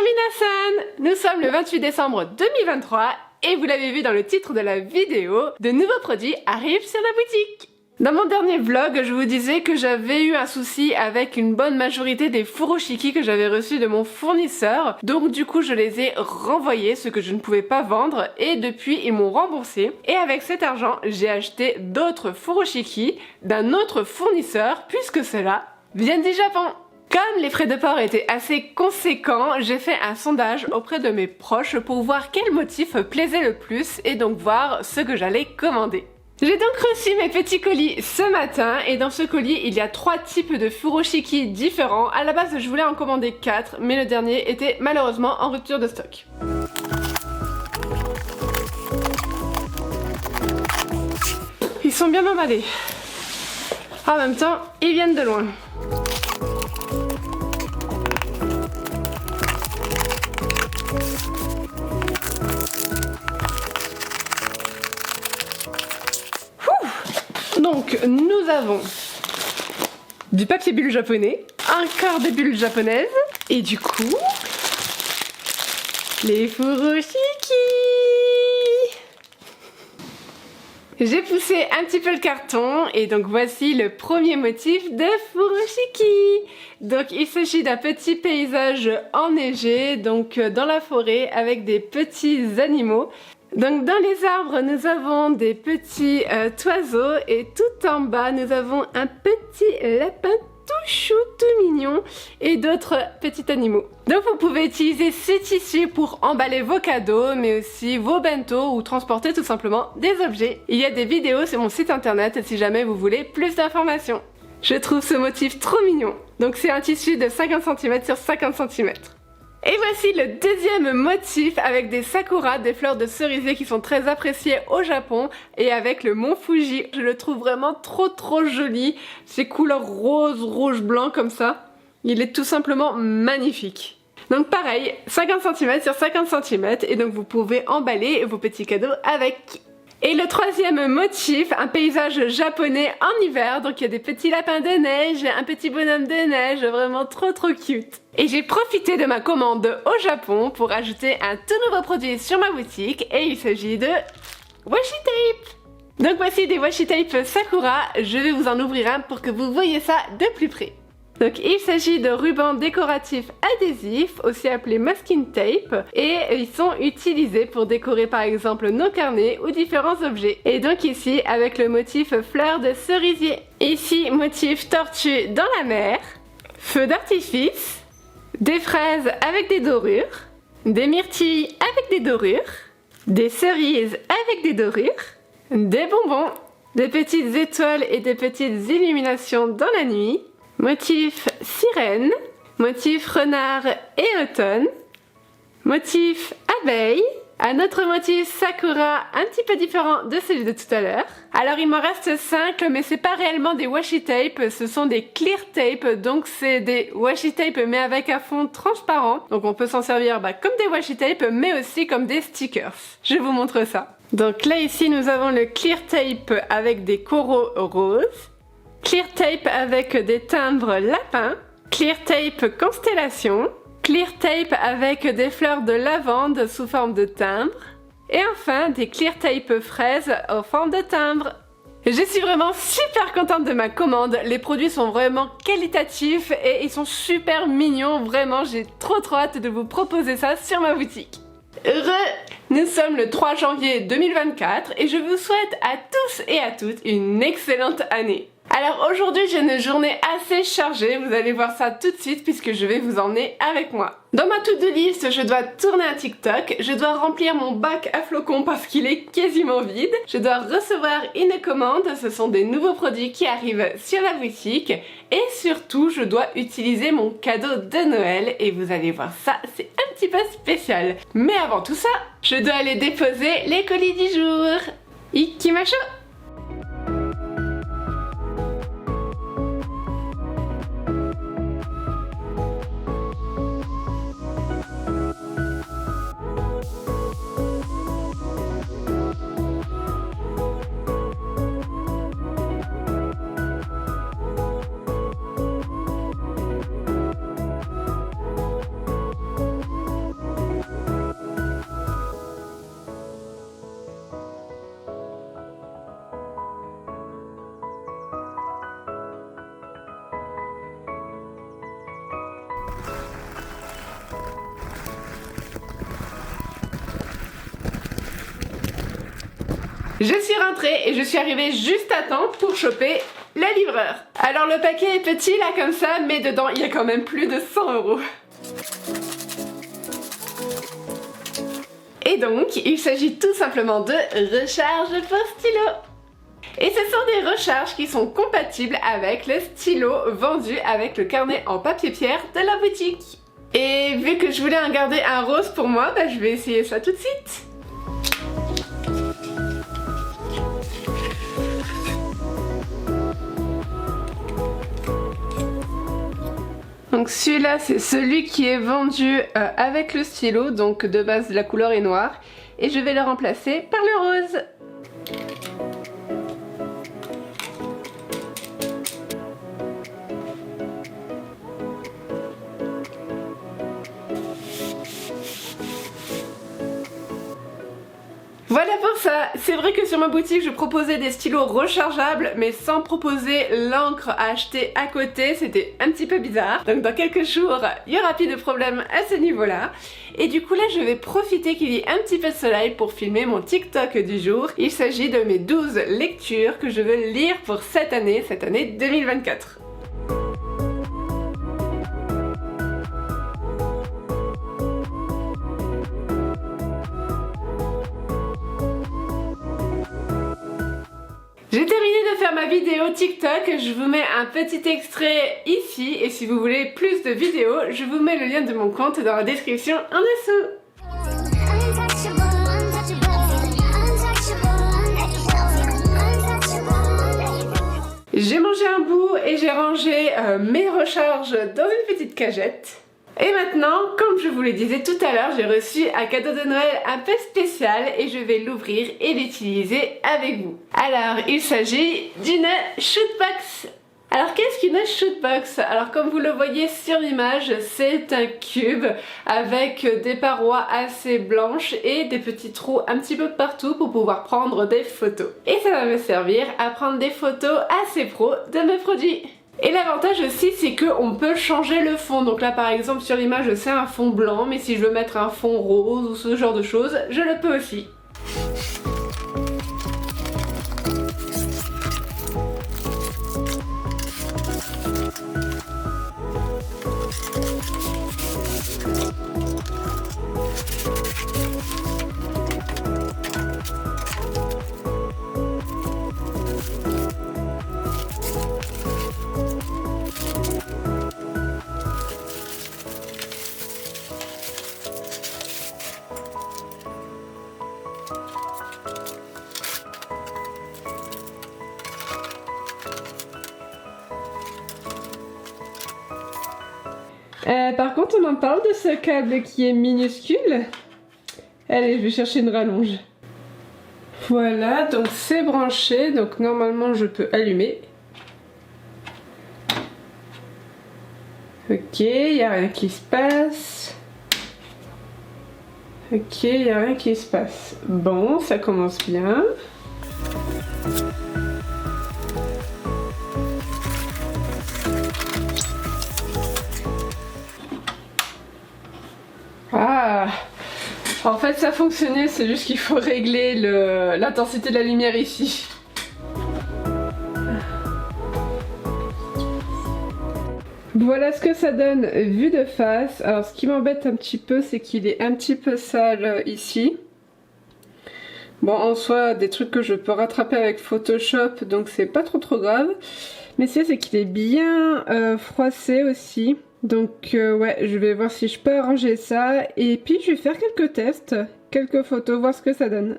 Minasan! Nous sommes le 28 décembre 2023 et vous l'avez vu dans le titre de la vidéo, de nouveaux produits arrivent sur la boutique. Dans mon dernier vlog, je vous disais que j'avais eu un souci avec une bonne majorité des furoshiki que j'avais reçus de mon fournisseur. Donc du coup, je les ai renvoyés, ce que je ne pouvais pas vendre, et depuis, ils m'ont remboursé. Et avec cet argent, j'ai acheté d'autres furoshiki d'un autre fournisseur, puisque ceux-là viennent du Japon. Comme les frais de port étaient assez conséquents, j'ai fait un sondage auprès de mes proches pour voir quel motif plaisait le plus et donc voir ce que j'allais commander. J'ai donc reçu mes petits colis ce matin et dans ce colis il y a 3 types de furoshiki différents. À la base je voulais en commander 4 mais le dernier était malheureusement en rupture de stock. Ils sont bien emballés. En même temps, ils viennent de loin. Donc nous avons du papier bulle japonais, encore des bulles japonaises et du coup les furoshiki. J'ai poussé un petit peu le carton et donc voici le premier motif de furoshiki. Donc il s'agit d'un petit paysage enneigé, donc dans la forêt avec des petits animaux. Donc dans les arbres nous avons des petits oiseaux et tout en bas nous avons un petit lapin tout chou, tout mignon et d'autres petits animaux. Donc vous pouvez utiliser ces tissus pour emballer vos cadeaux mais aussi vos bento ou transporter tout simplement des objets. Il y a des vidéos sur mon site internet si jamais vous voulez plus d'informations. Je trouve ce motif trop mignon. Donc c'est un tissu de 50 cm sur 50 cm. Et voici le deuxième motif avec des sakuras, des fleurs de cerisier qui sont très appréciées au Japon et avec le mont Fuji. Je le trouve vraiment trop joli. Ces couleurs rose, rouge, blanc comme ça. Il est tout simplement magnifique. Donc pareil, 50 cm sur 50 cm et donc vous pouvez emballer vos petits cadeaux avec. Et le troisième motif, un paysage japonais en hiver, donc il y a des petits lapins de neige, un petit bonhomme de neige, vraiment trop cute. Et j'ai profité de ma commande au Japon pour ajouter un tout nouveau produit sur ma boutique et il s'agit de washi tape. Donc voici des washi tape Sakura, je vais vous en ouvrir un pour que vous voyez ça de plus près. Donc il s'agit de rubans décoratifs adhésifs, aussi appelés masking tape, et ils sont utilisés pour décorer par exemple nos carnets ou différents objets. Et donc ici avec le motif fleurs de cerisier. Ici motif tortue dans la mer, feu d'artifice, des fraises avec des dorures, des myrtilles avec des dorures, des cerises avec des dorures, des bonbons, des petites étoiles et des petites illuminations dans la nuit, motif sirène, motif renard et automne, motif abeille, un autre motif sakura un petit peu différent de celui de tout à l'heure. Alors il m'en reste 5 mais c'est pas réellement des washi tape, ce sont des clear tape, donc c'est des washi tape mais avec un fond transparent. Donc on peut s'en servir comme des washi tape mais aussi comme des stickers. Je vous montre ça. Donc là ici nous avons le clear tape avec des coraux roses. Clear tape avec des timbres lapins, clear tape constellation, clear tape avec des fleurs de lavande sous forme de timbre, et enfin des clear tape fraises en forme de timbre. Je suis vraiment super contente de ma commande, les produits sont vraiment qualitatifs et ils sont super mignons, vraiment j'ai trop hâte de vous proposer ça sur ma boutique. Nous sommes le 3 janvier 2024 et je vous souhaite à tous et à toutes une excellente année. Alors aujourd'hui j'ai une journée assez chargée, vous allez voir ça tout de suite puisque je vais vous emmener avec moi. Dans ma to-do list, je dois tourner un TikTok, je dois remplir mon bac à flocons parce qu'il est quasiment vide, je dois recevoir une commande, ce sont des nouveaux produits qui arrivent sur la boutique et surtout je dois utiliser mon cadeau de Noël et vous allez voir ça, c'est un petit peu spécial. Mais avant tout ça, je dois aller déposer les colis du jour. Ikimasho! Je suis rentrée et je suis arrivée juste à temps pour choper le livreur. Alors le paquet est petit là comme ça, mais dedans il y a quand même plus de 100 €. Et donc il s'agit tout simplement de recharge pour stylo. Et ce sont des recharges qui sont compatibles avec le stylo vendu avec le carnet en papier pierre de la boutique. Et vu que je voulais en garder un rose pour moi, bah, je vais essayer ça tout de suite. Donc celui-là c'est celui qui est vendu avec le stylo, donc de base la couleur est noire. Et je vais le remplacer par le rose. Voilà pour ça. C'est vrai que sur ma boutique je proposais des stylos rechargeables mais sans proposer l'encre à acheter à côté, c'était un petit peu bizarre. Donc dans quelques jours il y aura plus de problème à ce niveau là. Et du coup là je vais profiter qu'il y ait un petit peu de soleil pour filmer mon TikTok du jour. Il s'agit de mes 12 lectures que je veux lire pour cette année 2024. J'ai terminé de faire ma vidéo TikTok, je vous mets un petit extrait ici et si vous voulez plus de vidéos, je vous mets le lien de mon compte dans la description en dessous. J'ai mangé un bout et j'ai rangé mes recharges dans une petite cagette. Et maintenant, comme je vous le disais tout à l'heure, j'ai reçu un cadeau de Noël un peu spécial et je vais l'ouvrir et l'utiliser avec vous. Alors, il s'agit d'une shootbox. Alors, qu'est-ce qu'une shootbox? Alors, comme vous le voyez sur l'image, c'est un cube avec des parois assez blanches et des petits trous un petit peu partout pour pouvoir prendre des photos. Et ça va me servir à prendre des photos assez pro de mes produits. Et l'avantage aussi c'est qu'on peut changer le fond, donc là par exemple sur l'image c'est un fond blanc, mais si je veux mettre un fond rose ou ce genre de choses, je le peux aussi. Par contre on en parle de ce câble qui est minuscule. Allez, je vais chercher une rallonge. Voilà, donc c'est branché, donc normalement je peux allumer. Ok, il n'y a rien qui se passe. Ok, il n'y a rien qui se passe. Bon, ça commence bien. Ah, en fait ça fonctionnait, c'est juste qu'il faut régler l'intensité de la lumière ici. Voilà ce que ça donne vu de face. Alors ce qui m'embête un petit peu c'est qu'il est un petit peu sale ici. Bon en soi des trucs que je peux rattraper avec Photoshop donc c'est pas trop grave. Mais c'est qu'il est bien froissé aussi. Donc ouais, je vais voir si je peux arranger ça et puis je vais faire quelques tests, quelques photos, voir ce que ça donne.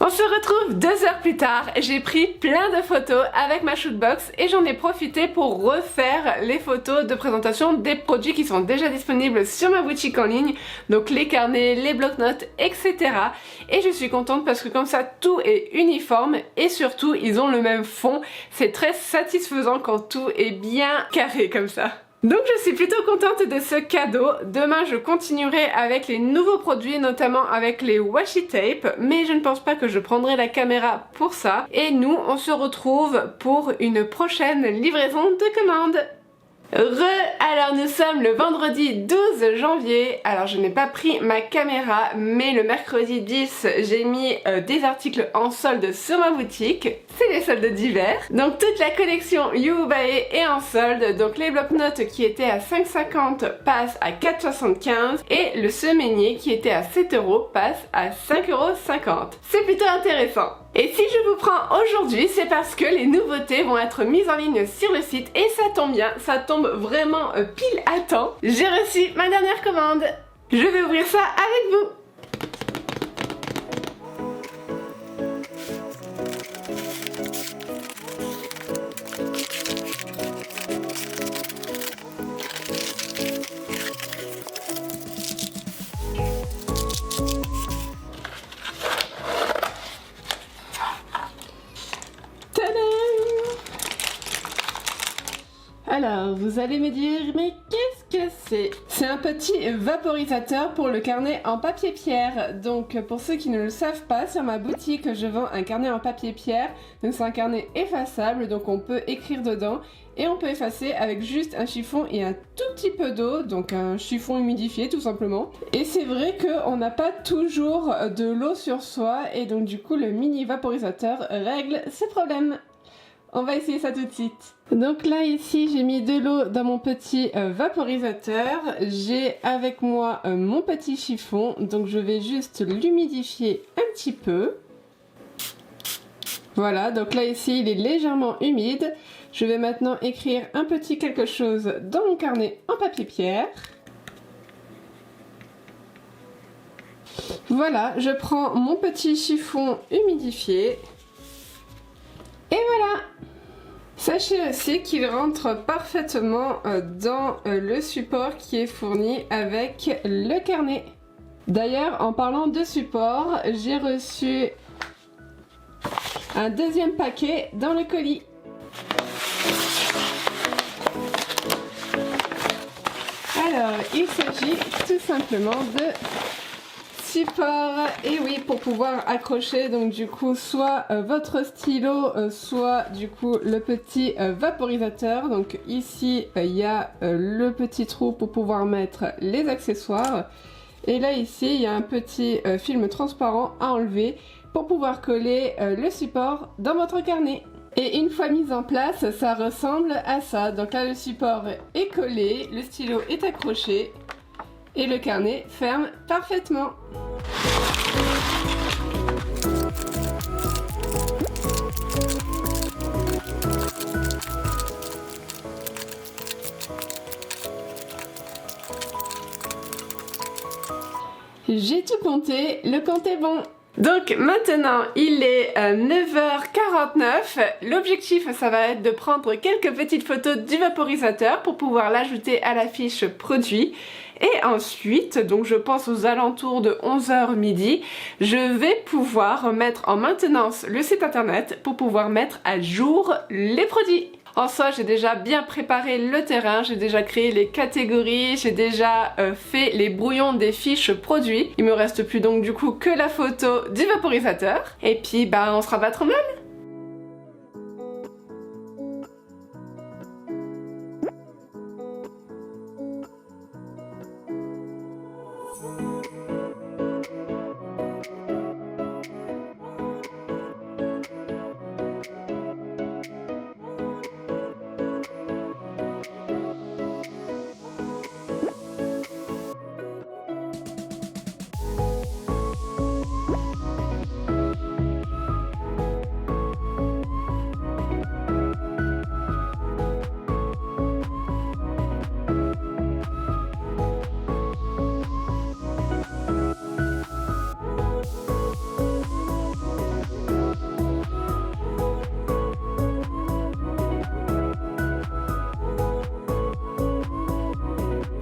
On se retrouve 2 heures plus tard, j'ai pris plein de photos avec ma shootbox et j'en ai profité pour refaire les photos de présentation des produits qui sont déjà disponibles sur ma boutique en ligne, donc les carnets, les bloc-notes, etc. Et je suis contente parce que comme ça tout est uniforme et surtout ils ont le même fond, c'est très satisfaisant quand tout est bien carré comme ça. Donc je suis plutôt contente de ce cadeau. Demain je continuerai avec les nouveaux produits, notamment avec les washi tape, mais je ne pense pas que je prendrai la caméra pour ça. Et nous on se retrouve pour une prochaine livraison de commandes. Alors nous sommes le vendredi 12 janvier, alors je n'ai pas pris ma caméra, mais le mercredi 10 j'ai mis des articles en solde sur ma boutique, c'est les soldes d'hiver. Donc toute la collection Yuubae est en solde, donc les blocs-notes qui étaient à 5,50 passent à 4,75 et le semainier qui était à 7 € passe à 5,50 €. C'est plutôt intéressant. Et si je vous prends aujourd'hui, c'est parce que les nouveautés vont être mises en ligne sur le site et ça tombe bien, ça tombe vraiment pile à temps. J'ai reçu ma dernière commande. Je vais ouvrir ça avec vous. Alors, vous allez me dire, mais qu'est-ce que c'est? C'est un petit vaporisateur pour le carnet en papier pierre. Donc, pour ceux qui ne le savent pas, sur ma boutique, je vends un carnet en papier pierre. Donc, c'est un carnet effaçable, donc on peut écrire dedans. Et on peut effacer avec juste un chiffon et un tout petit peu d'eau, donc un chiffon humidifié tout simplement. Et c'est vrai qu'on n'a pas toujours de l'eau sur soi, et donc du coup, le mini vaporisateur règle ce problème. On va essayer ça tout de suite. Donc là ici j'ai mis de l'eau dans mon petit vaporisateur. J'ai avec moi mon petit chiffon. Donc je vais juste l'humidifier un petit peu. Voilà, donc là ici il est légèrement humide. Je vais maintenant écrire un petit quelque chose dans mon carnet en papier pierre. Voilà, je prends mon petit chiffon humidifié. Et voilà! Sachez aussi qu'il rentre parfaitement dans le support qui est fourni avec le carnet. D'ailleurs, en parlant de support, j'ai reçu un deuxième paquet dans le colis. Alors, il s'agit tout simplement de support, et oui, pour pouvoir accrocher donc du coup soit votre stylo, soit du coup le petit vaporisateur. Donc ici il y a le petit trou pour pouvoir mettre les accessoires, et là ici il y a un petit film transparent à enlever pour pouvoir coller le support dans votre carnet. Et une fois mis en place, ça ressemble à ça. Donc là le support est collé, le stylo est accroché et le carnet ferme parfaitement. J'ai tout compté, le compte est bon. Donc maintenant il est 9h49, l'objectif ça va être de prendre quelques petites photos du vaporisateur pour pouvoir l'ajouter à la fiche produit. Et ensuite, donc je pense aux alentours de 11h midi, je vais pouvoir mettre en maintenance le site internet pour pouvoir mettre à jour les produits. En soi, j'ai déjà bien préparé le terrain, j'ai déjà créé les catégories, j'ai déjà fait les brouillons des fiches produits. Il me reste plus donc du coup que la photo du vaporisateur. Et puis bah on sera pas trop mal.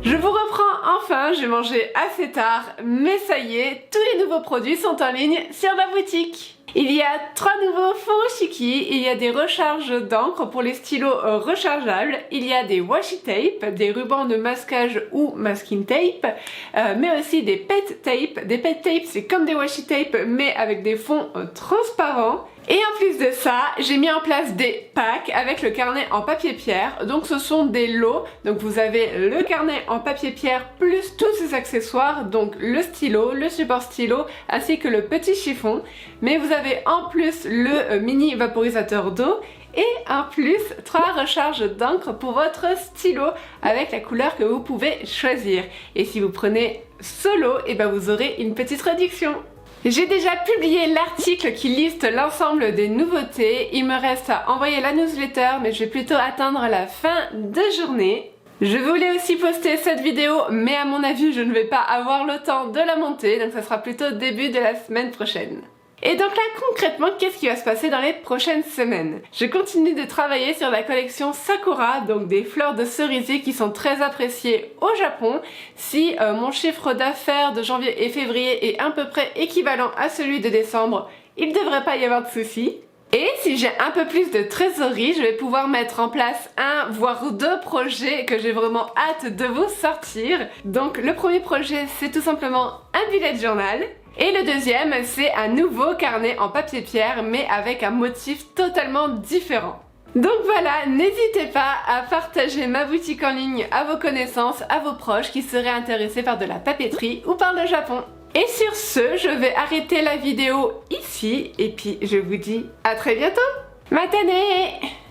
Je vous reprends enfin, j'ai mangé assez tard, mais ça y est, tous les nouveaux produits sont en ligne sur ma boutique. Il y a 3 nouveaux furoshiki, il y a des recharges d'encre pour les stylos rechargeables, il y a des washi tape, des rubans de masquage ou masking tape, mais aussi des pet tape. Des pet tape c'est comme des washi tape mais avec des fonds transparents. Et en plus de ça, j'ai mis en place des packs avec le carnet en papier pierre. Donc ce sont des lots. Donc vous avez le carnet en papier pierre plus tous ses accessoires. Donc le stylo, le support stylo ainsi que le petit chiffon. Mais vous avez en plus le mini vaporisateur d'eau. Et en plus, 3 recharges d'encre pour votre stylo avec la couleur que vous pouvez choisir. Et si vous prenez solo, et ben vous aurez une petite réduction. J'ai déjà publié l'article qui liste l'ensemble des nouveautés. Il me reste à envoyer la newsletter, mais je vais plutôt attendre la fin de journée. Je voulais aussi poster cette vidéo, mais à mon avis, je ne vais pas avoir le temps de la monter, donc ça sera plutôt début de la semaine prochaine. Et donc là, concrètement, qu'est-ce qui va se passer dans les prochaines semaines? Je continue de travailler sur la collection Sakura, donc des fleurs de cerisier qui sont très appréciées au Japon. Si mon chiffre d'affaires de janvier et février est à peu près équivalent à celui de décembre, il ne devrait pas y avoir de soucis. Et si j'ai un peu plus de trésorerie, je vais pouvoir mettre en place 1 voire 2 projets que j'ai vraiment hâte de vous sortir. Donc le premier projet, c'est tout simplement un bullet journal. Et le deuxième, c'est un nouveau carnet en papier pierre, mais avec un motif totalement différent. Donc voilà, n'hésitez pas à partager ma boutique en ligne à vos connaissances, à vos proches qui seraient intéressés par de la papeterie ou par le Japon. Et sur ce, je vais arrêter la vidéo ici, et puis je vous dis à très bientôt. Matane!